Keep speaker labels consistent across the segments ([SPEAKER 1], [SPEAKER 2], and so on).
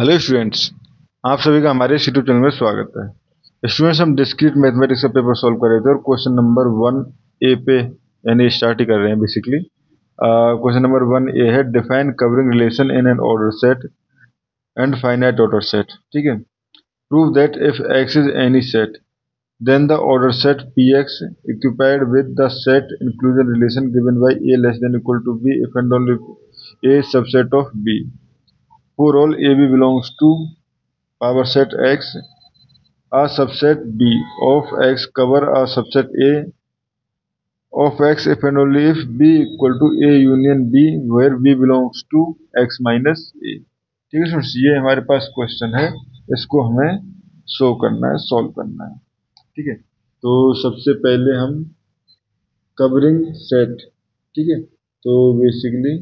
[SPEAKER 1] Hello students, आप सभी का हमारे यूट्यूब चैनल में स्वागत है। स्टूडेंट्स, हम डिस्क्रीट मैथमेटिक्स का पेपर सॉल्व कर रहे थे और क्वेश्चन नंबर 1 ए पे यानी स्टार्ट ही कर रहे हैं बेसिकली। क्वेश्चन नंबर 1 ए है define covering relation in an order set and finite order set. ठीक है, prove that if X is any set then the order set P X occupied with the set inclusion relation given by a less than equal to b if and only a subset of b for all ab belongs to power set X, a subset B of X cover a subset A of X if and only if B equal to A union B where B belongs to X minus A। ठीक है students, ये हमारे पास question है, इसको हमें show करना है, solve करना है। ठीक है, तो सबसे पहले हम कवरिंग सेट, ठीक है, तो बेसिकली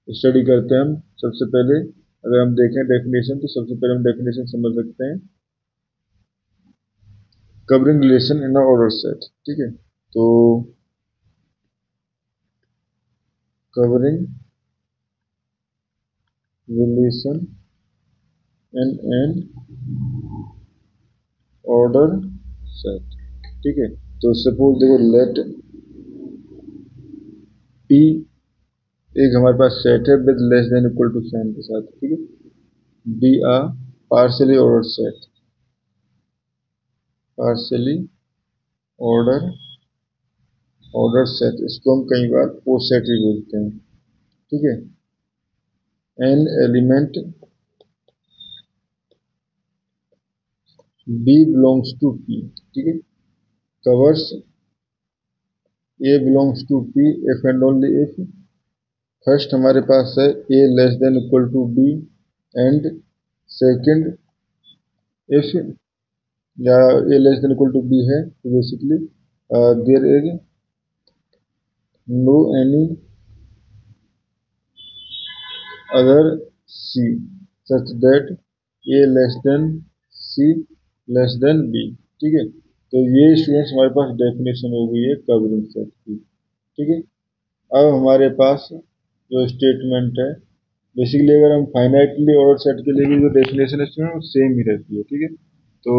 [SPEAKER 1] स्टडी करते हैं हम। सबसे पहले अगर हम देखें डेफिनेशन, तो सबसे पहले हम डेफिनेशन समझ सकते हैं covering relation in order set. ठीक है, तो covering relation in an order set. ठीक है, तो सपोज देखो लेट पी एक हमारे पास सेट है with less than equal to sign के साथ। ठीक है, be a partially order set, partially order set, इसको हम कई बार ओ सेट भी बोलते हैं। ठीक है, an element B belongs to P. ठीक है, covers A belongs to P if and only if first हमारे पास है A less than equal to B and second if या A less than equal to B है तो basically there is no any other C such that A less than C less than B. ठीक है, तो ये students हमारे पास definition हो गई है कवरिंग सेट की। ठीक है, अब हमारे पास जो स्टेटमेंट है, बेसिकली अगर हम फाइनाइटली ऑर्डर सेट के लिए भी जो डेफिनेशन है वो सेम ही रहती है। ठीक है, तो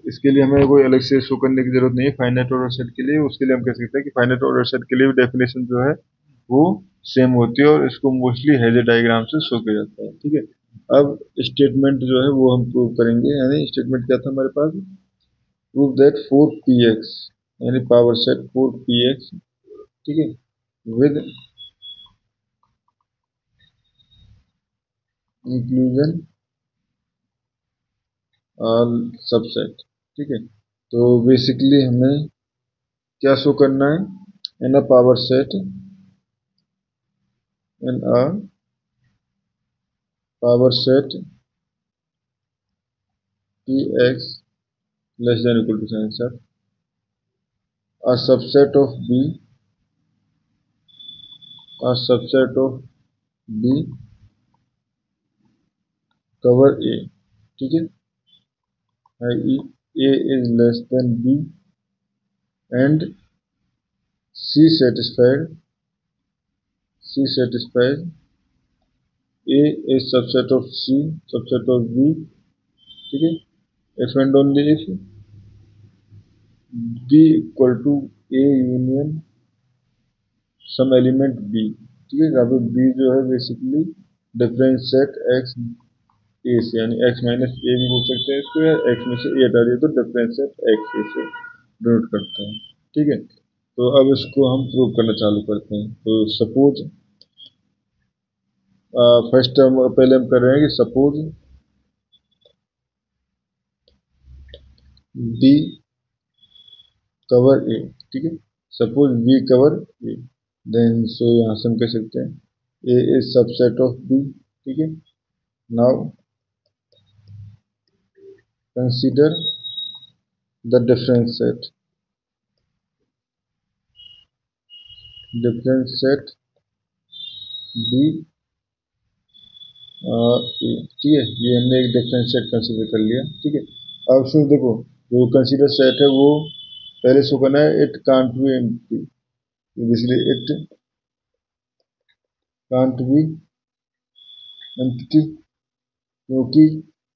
[SPEAKER 1] इसके लिए हमें कोई अलग से शो करने की जरूरत नहीं है फाइनाइट ऑर्डर सेट के लिए। उसके लिए हम कह सकते हैं कि फाइनाइट ऑर्डर सेट के लिए भी डेफिनेशन जो है वो सेम होती है और इसको मोस्टली हेजर डायग्राम से शो किया जाता है। ठीक है, अब स्टेटमेंट जो है वो हम प्रूव करेंगे। यानी स्टेटमेंट क्या था हमारे पास, prove that for P X यानी power set for P X, ठीक है, विद इंक्लूजन ऑल सबसेट। ठीक है, तो बेसिकली हमें क्या शो करना है, in a power set, in a power set P X less than equal to sign sir, a subset of b, a subset of b cover a। ठीक है, i.e. a is less than b and c satisfied a is subset of c, subset of b। ठीक है, if and only if b equal to a union some element b। ठीक है, यहाँ पे b जो है बेसिकली डिफरेंस सेट x ए से, यानी x माइनस ए भी बोल सकते हैं इसको, या x में से ए हटा दिया तो डिफरेंस सेट x ए से डिनोट करते हैं। ठीक है, तो अब इसको हम प्रूव करना चालू करते हैं। तो सपोज फर्स्ट हम पहले हम कर रहे हैं कि सपोज बी कवर ए। ठीक है, suppose B cover A, then so यहाँ से हम कह सकते हैं A is subset of B. ठीक है, now consider the difference set B ठीक है, ये हमने एक डिफरेंस सेट कंसीडर कर लिया। ठीक है, अब फिर देखो जो कंसीडर सेट है वो पहले शो करना है, इट कांट बी एम्प्टी, इसलिए इट कांट बी एंटिटी, क्योंकि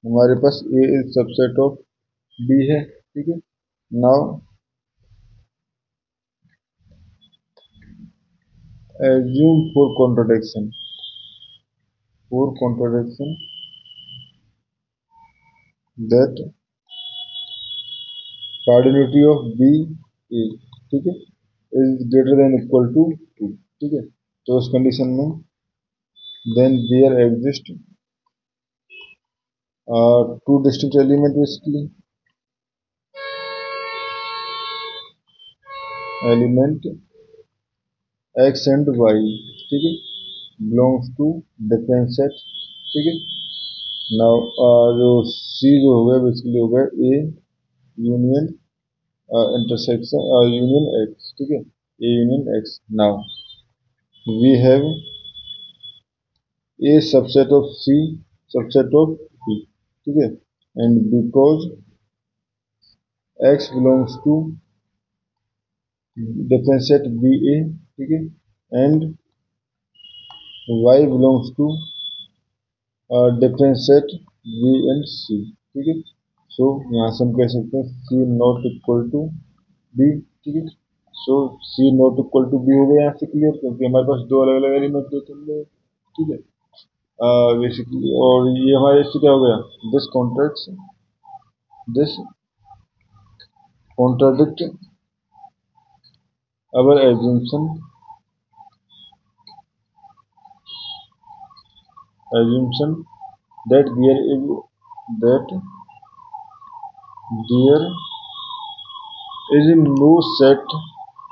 [SPEAKER 1] हमारे पास ए इज सबसेट ऑफ बी है, ठीक है। Now assume for contradiction that cardinality of B A, ठीक है, is greater than equal to 2, ठीक है। तो उस कंडीशन में then there exist two distinct element, basically element x and y, ठीक है, belongs to different set, ठीक है। नाउ जो C जो हो गया बेसिकली हो गया A union intersection union x, ठीक है, A union x। Now we have A subset of C subset of B, ठीक है, and because x belongs to different set B A, ठीक है, and y belongs to different set B and C, ठीक है। So यहाँ से हम कह सकते हैं C not equal to B, ठीक है। So C not equal to B हो गया यहाँ से क्लियर, क्योंकि हमारे पास दो अलग अलग एलिमेंट होते हैं, ठीक है, बेसिकली। और ये हमारे इससे क्या हो गया, this contradict our assumption that there is no set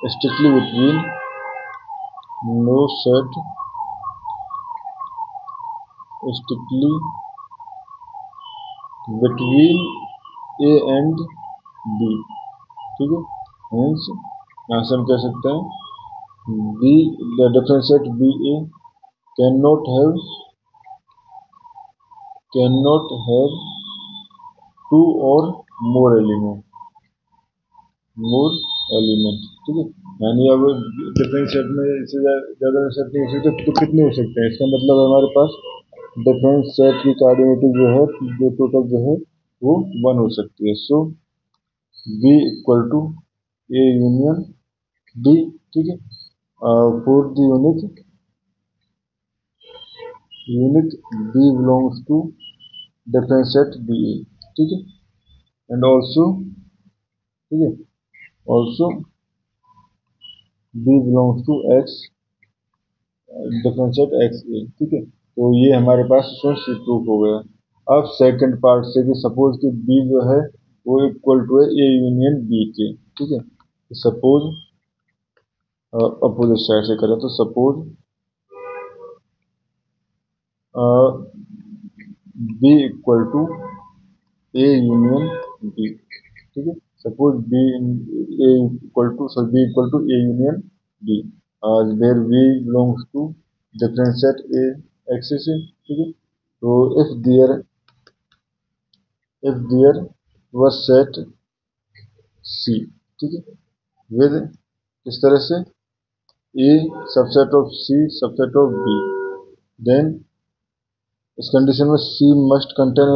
[SPEAKER 1] strictly between A and B, ठीक है। मीन्स यहाँ से हम कह सकते हैं B the different set B A cannot have two or more element, ठीक है। यानी अब डिफरेंट सेट में इससे ज़्यादा सेट नहीं हो सकते, तो कितने हो सकते हैं, इसका मतलब हमारे पास डिफरेंट सेट की कोऑर्डिनेट जो है, जो टोटल जो है वो 1 हो सकती है। So B equal to A union D, ठीक है, for the unit B belongs to different set B A, ठीक है, एंड ऑल्सो, ठीक है, also B belongs to X different set X A, ठीक है। तो ये हमारे पास इसमें प्रूफ हो गया। अब सेकंड पार्ट से कि सपोज कि बी जो है वो इक्वल टू है ए यूनियन बी के, ठीक है। सपोज अपोजिट साइड से करें तो suppose B equal to A union B, ठीक है। Suppose B equal to A union B, there B belongs to different set A X से, ठीक है। तो if there was set C, ठीक है, with इस तरह से A subset of C subset of B, then इस कंडीशन में C must contain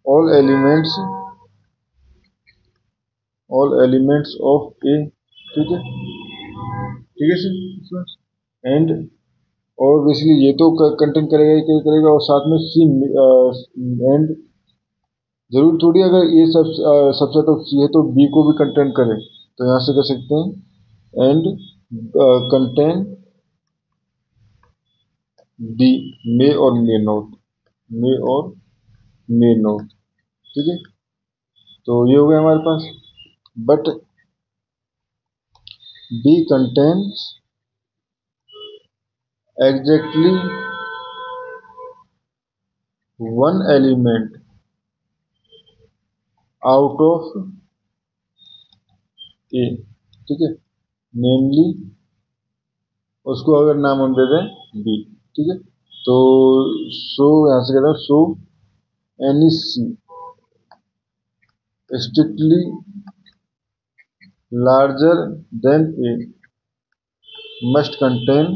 [SPEAKER 1] all elements of A, ठीक है, ठीक है सर। एंड और बेसिकली ये तो कंटेन करेगा ही करेगा, और साथ में C एंड जरूर थोड़ी अगर ये सबसेट ऑफ C है तो B को भी कंटेन करे, तो यहाँ से कर सकते हैं एंड कंटेन D मे और मे नोट, ठीक है। तो ये हो गया हमारे पास, but B contains exactly one element out of A, ठीक है, नेमली उसको अगर नाम हम दे दें बी, ठीक है। तो सो यहाँ से कहते हैं सो एनी सी स्ट्रिक्टली लार्जर देन ए, must contain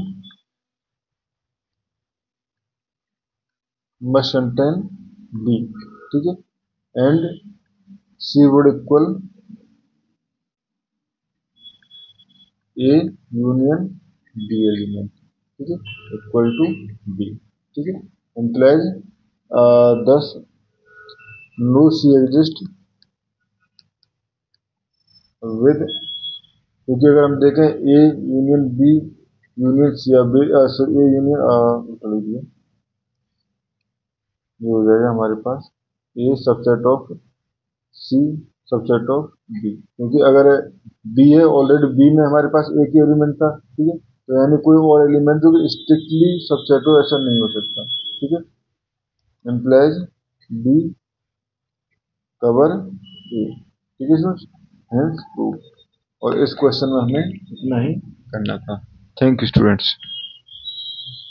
[SPEAKER 1] B, ठीक है, and C would equal A union B element, ठीक है, इक्वल टू B, ठीक है, implies thus no C exist with, क्योंकि अगर हम देखें A union B union C या B A यूनियन ये हो जाएगा हमारे पास A subset of C subset of B, क्योंकि अगर B है ऑलरेडी B में हमारे पास एक ही एलिमेंट था, ठीक है, तो यानी कोई और एलिमेंट जो कि स्ट्रिक्टली सबसेट हो ऐसा नहीं हो सकता, ठीक है, एम्प्लाइज B कवर A, ठीक है सर, हेंस प्रूफ। और इस क्वेश्चन में हमें इतना ही करना था। Thank you students.